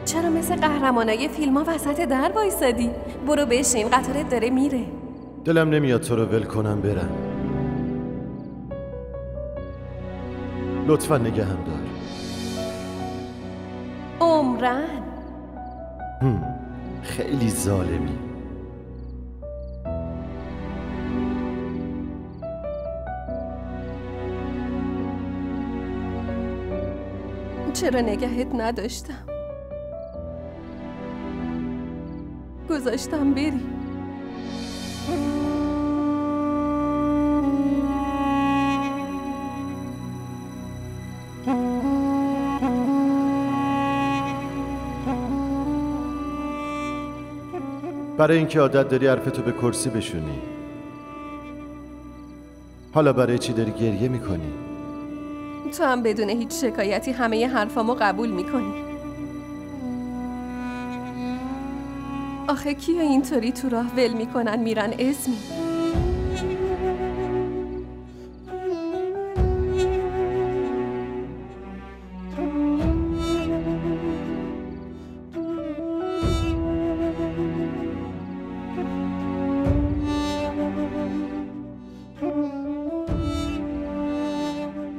چرا مثل قهرمانای فیلم ها وسط در وایسادی؟ برو بشین، قطارت داره میره. دلم نمیاد تو رو ول کنم برم. لطفا نگهم دار. عمرن خیلی ظالمی. چرا نگهت نداشتم؟ گذاشتم بری. برای اینکه عادت داری حرفتو به کرسی بشونی. حالا برای چی داری گریه میکنی؟ تو هم بدون هیچ شکایتی همه حرفامو قبول میکنی. آخه کیا اینطوری تو راه ول میکنن میرن اسمی؟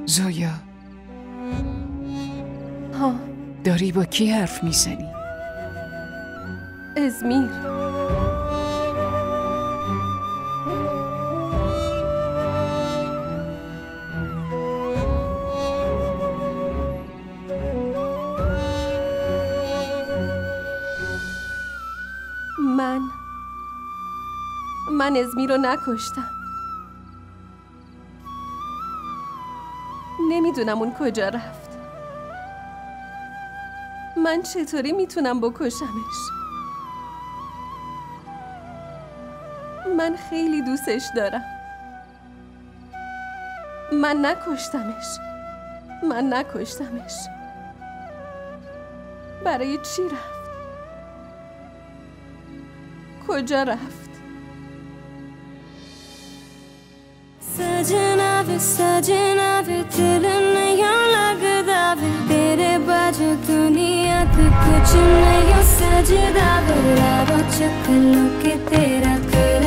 زویا، ها، داری با کی حرف میزنی؟ ازمیر. من ازمیر رو نکشتم. نمیدونم اون کجا رفت. من چطوری میتونم بکشمش؟ من خیلی دوستش دارم. من نکشتمش. برای چی رفت؟ کجا رفت؟ सजना वे दिल नहीं लगदा वे तेरे बाजू दुनिया तो कुछ नहीं सजदा वे रावो चकलो के तेरा कर